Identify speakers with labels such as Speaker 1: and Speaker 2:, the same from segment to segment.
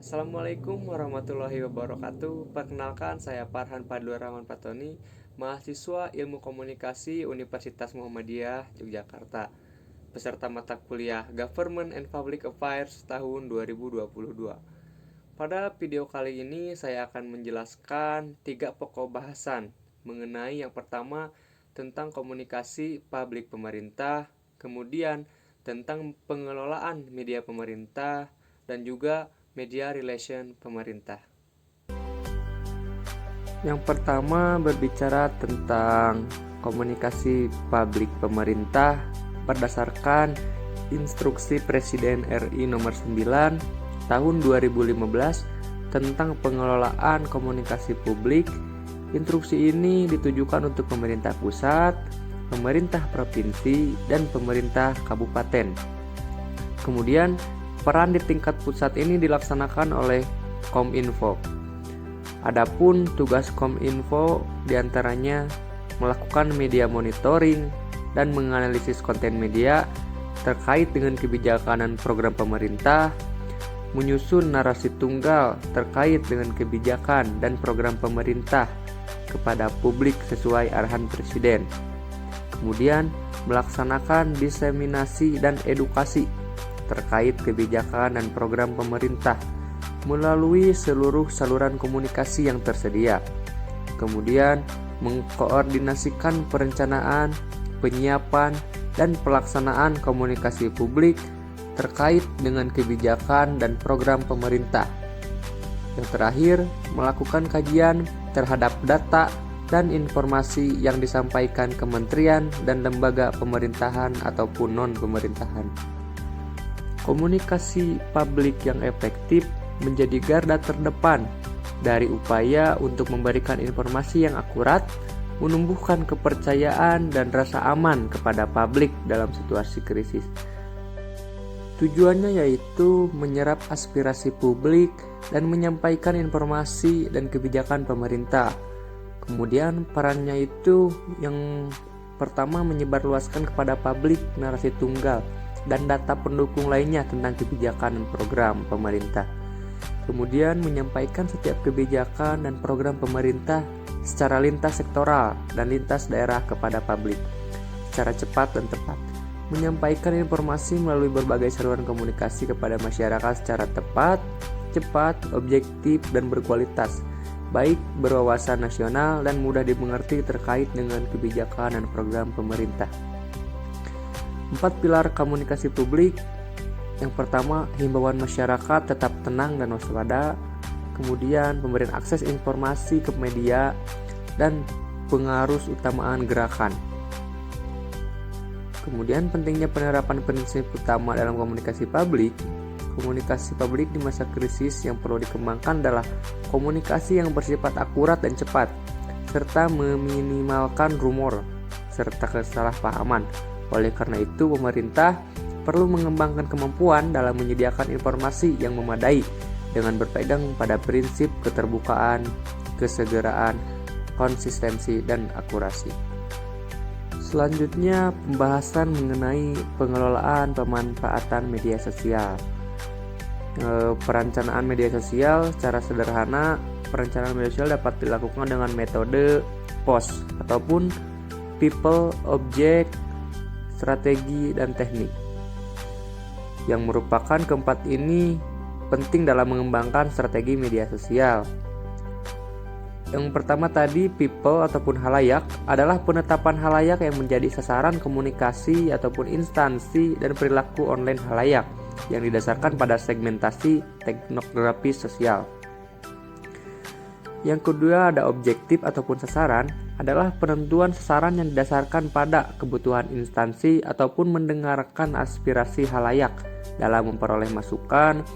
Speaker 1: Assalamualaikum warahmatullahi wabarakatuh. Perkenalkan, saya Farhan Padluaraman Patoni, mahasiswa Ilmu Komunikasi Universitas Muhammadiyah Yogyakarta, peserta mata kuliah Government and Public Affairs tahun 2022. Pada video kali ini saya akan menjelaskan 3 pokok bahasan mengenai yang pertama tentang komunikasi publik pemerintah, kemudian tentang pengelolaan media pemerintah, dan juga media relation pemerintah. Yang pertama berbicara tentang komunikasi publik pemerintah berdasarkan Instruksi Presiden RI nomor 9 tahun 2015 tentang pengelolaan komunikasi publik. Instruksi ini ditujukan untuk pemerintah pusat, pemerintah provinsi, dan pemerintah kabupaten. Kemudian peran di tingkat pusat ini dilaksanakan oleh Kominfo. Adapun tugas Kominfo diantaranya melakukan media monitoring dan menganalisis konten media terkait dengan kebijakan dan program pemerintah, menyusun narasi tunggal terkait dengan kebijakan dan program pemerintah kepada publik sesuai arahan Presiden. Kemudian melaksanakan diseminasi dan edukasi terkait kebijakan dan program pemerintah melalui seluruh saluran komunikasi yang tersedia. Kemudian mengkoordinasikan perencanaan, penyiapan, dan pelaksanaan komunikasi publik terkait dengan kebijakan dan program pemerintah. Yang terakhir, melakukan kajian terhadap data dan informasi yang disampaikan kementerian dan lembaga pemerintahan ataupun non-pemerintahan. Komunikasi publik yang efektif menjadi garda terdepan dari upaya untuk memberikan informasi yang akurat, menumbuhkan kepercayaan dan rasa aman kepada publik dalam situasi krisis. Tujuannya yaitu menyerap aspirasi publik dan menyampaikan informasi dan kebijakan pemerintah. Kemudian perannya itu yang pertama menyebarluaskan kepada publik narasi tunggal dan data pendukung lainnya tentang kebijakan dan program pemerintah. Kemudian menyampaikan setiap kebijakan dan program pemerintah secara lintas sektoral dan lintas daerah kepada publik secara cepat dan tepat. Menyampaikan informasi melalui berbagai saluran komunikasi kepada masyarakat secara tepat, cepat, objektif, dan berkualitas, baik berwawasan nasional dan mudah dimengerti terkait dengan kebijakan dan program pemerintah. 4 pilar komunikasi publik. Yang pertama, himbauan masyarakat tetap tenang dan waspada. Kemudian, pemberian akses informasi ke media dan pengarus utamaan gerakan. Kemudian, pentingnya penerapan prinsip utama dalam komunikasi publik. Komunikasi publik di masa krisis yang perlu dikembangkan adalah komunikasi yang bersifat akurat dan cepat, serta meminimalkan rumor serta kesalahpahaman. Oleh karena itu, pemerintah perlu mengembangkan kemampuan dalam menyediakan informasi yang memadai dengan berpegang pada prinsip keterbukaan, kesegeraan, konsistensi, dan akurasi. Selanjutnya, pembahasan mengenai pengelolaan pemanfaatan media sosial. Perencanaan media sosial secara sederhana, perencanaan media sosial dapat dilakukan dengan metode POS ataupun People, Object, Strategi, dan Teknik, yang merupakan keempat ini penting dalam mengembangkan strategi media sosial. Yang pertama tadi, people ataupun halayak adalah penetapan halayak yang menjadi sasaran komunikasi ataupun instansi dan perilaku online halayak yang didasarkan pada segmentasi teknografi sosial. Yang kedua ada objektif ataupun sasaran, adalah penentuan sasaran yang didasarkan pada kebutuhan instansi ataupun mendengarkan aspirasi halayak dalam memperoleh masukan,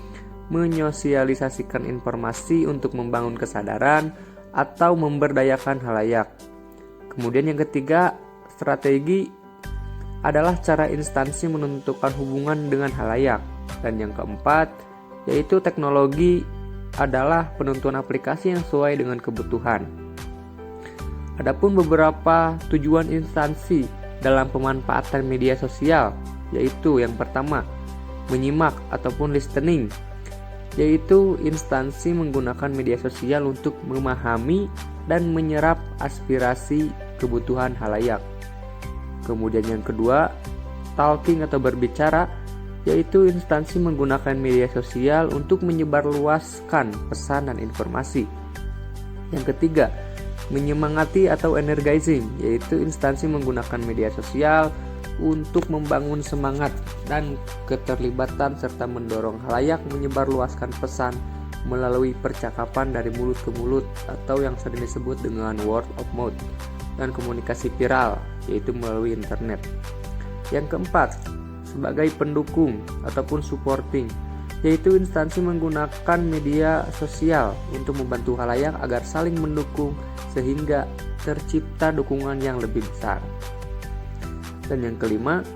Speaker 1: menyosialisasikan informasi untuk membangun kesadaran, atau memberdayakan halayak. Kemudian yang ketiga, strategi adalah cara instansi menentukan hubungan dengan halayak. Dan yang keempat, yaitu teknologi adalah penentuan aplikasi yang sesuai dengan kebutuhan. Adapun beberapa tujuan instansi dalam pemanfaatan media sosial, yaitu yang pertama, menyimak ataupun listening. yaitu instansi menggunakan media sosial untuk memahami dan menyerap aspirasi kebutuhan halayak. Kemudian yang kedua, talking atau berbicara, yaitu instansi menggunakan media sosial untuk menyebarluaskan pesan dan informasi. Yang ketiga, menyemangati atau energizing, yaitu instansi menggunakan media sosial untuk membangun semangat dan keterlibatan serta mendorong halayak menyebarluaskan pesan melalui percakapan dari mulut ke mulut atau yang sering disebut dengan word of mouth, dan komunikasi viral, yaitu melalui internet. Yang keempat, sebagai pendukung ataupun supporting, yaitu instansi menggunakan media sosial untuk membantu halayak agar saling mendukung sehingga tercipta dukungan yang lebih besar. Dan yang kelima,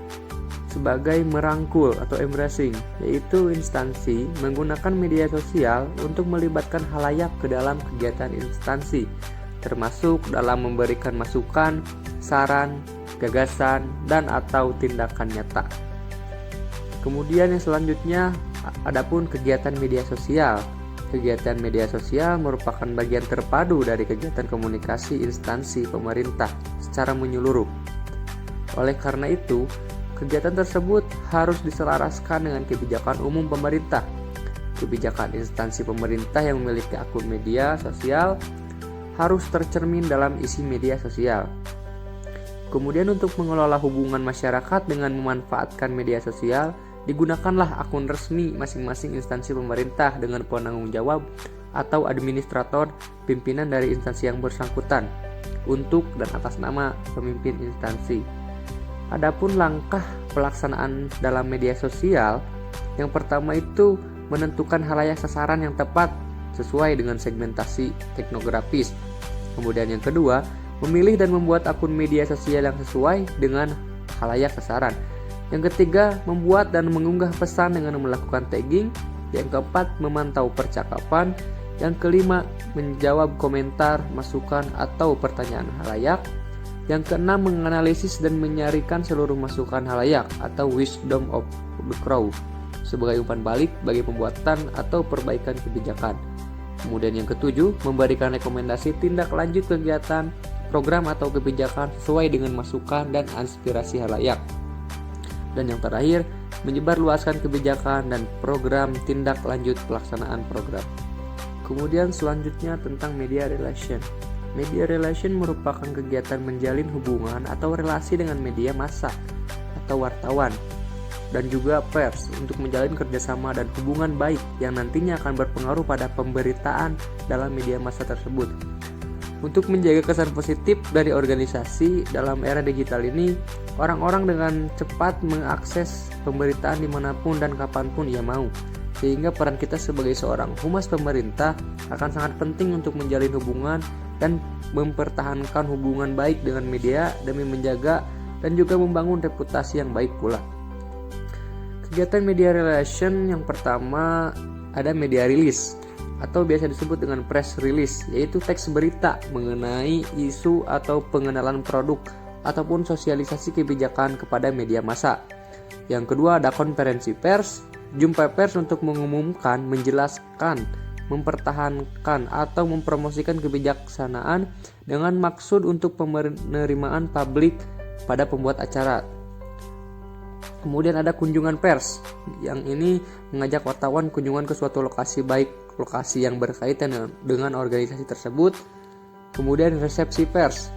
Speaker 1: sebagai merangkul atau embracing, yaitu instansi menggunakan media sosial untuk melibatkan halayak ke dalam kegiatan instansi, termasuk dalam memberikan masukan, saran, gagasan, dan atau tindakan nyata. Kemudian yang selanjutnya, adapun kegiatan media sosial. Kegiatan media sosial merupakan bagian terpadu dari kegiatan komunikasi instansi pemerintah secara menyeluruh. Oleh karena itu, kegiatan tersebut harus diselaraskan dengan kebijakan umum pemerintah. Kebijakan instansi pemerintah yang memiliki akun media sosial harus tercermin dalam isi media sosial. Kemudian untuk mengelola hubungan masyarakat dengan memanfaatkan media sosial, digunakanlah akun resmi masing-masing instansi pemerintah dengan penanggung jawab atau administrator pimpinan dari instansi yang bersangkutan untuk dan atas nama pemimpin instansi. Adapun langkah pelaksanaan dalam media sosial, yang pertama itu menentukan halayak sasaran yang tepat sesuai dengan segmentasi teknografis. Kemudian yang kedua, memilih dan membuat akun media sosial yang sesuai dengan halayak sasaran. Yang ketiga, membuat dan mengunggah pesan dengan melakukan tagging. Yang keempat, memantau percakapan. Yang kelima, menjawab komentar, masukan, atau pertanyaan halayak. Yang keenam, menganalisis dan menyaringkan seluruh masukan halayak atau wisdom of the crowd sebagai umpan balik bagi pembuatan atau perbaikan kebijakan. Kemudian yang ketujuh, memberikan rekomendasi tindak lanjut kegiatan, program atau kebijakan sesuai dengan masukan dan aspirasi halayak. Dan yang terakhir, menyebarluaskan kebijakan dan program tindak lanjut pelaksanaan program. Kemudian selanjutnya tentang media relation. Media relation merupakan kegiatan menjalin hubungan atau relasi dengan media massa atau wartawan dan juga pers untuk menjalin kerjasama dan hubungan baik yang nantinya akan berpengaruh pada pemberitaan dalam media massa tersebut. Untuk menjaga kesan positif dari organisasi dalam era digital ini, orang-orang dengan cepat mengakses pemberitaan dimanapun dan kapanpun ia mau. Sehingga peran kita sebagai seorang humas pemerintah akan sangat penting untuk menjalin hubungan dan mempertahankan hubungan baik dengan media demi menjaga dan juga membangun reputasi yang baik pula. Kegiatan media relation yang pertama ada media release atau biasa disebut dengan press release, yaitu teks berita mengenai isu atau pengenalan produk ataupun sosialisasi kebijakan kepada media massa. Yang kedua ada konferensi pers, jumpa pers untuk mengumumkan, menjelaskan, mempertahankan atau mempromosikan kebijaksanaan dengan maksud untuk penerimaan publik pada pembuat acara. Kemudian ada kunjungan pers, yang ini mengajak wartawan kunjungan ke suatu lokasi, baik lokasi yang berkaitan dengan organisasi tersebut. Kemudian resepsi pers,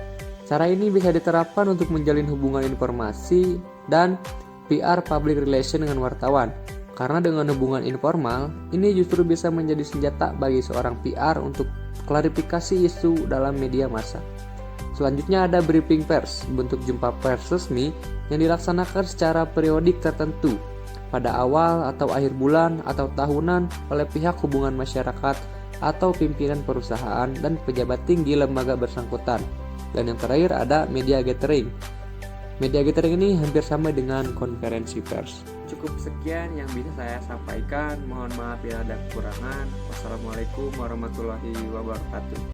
Speaker 1: cara ini bisa diterapkan untuk menjalin hubungan informasi dan PR public relation dengan wartawan. Karena dengan hubungan informal, ini justru bisa menjadi senjata bagi seorang PR untuk klarifikasi isu dalam media massa. Selanjutnya ada briefing pers, bentuk jumpa pers resmi yang dilaksanakan secara periodik tertentu pada awal atau akhir bulan atau tahunan oleh pihak hubungan masyarakat atau pimpinan perusahaan dan pejabat tinggi lembaga bersangkutan. Dan yang terakhir ada media gathering. Media gathering ini hampir sama dengan konferensi pers. Cukup sekian yang bisa saya sampaikan. Mohon maaf bila ada kekurangan. Wassalamualaikum warahmatullahi wabarakatuh.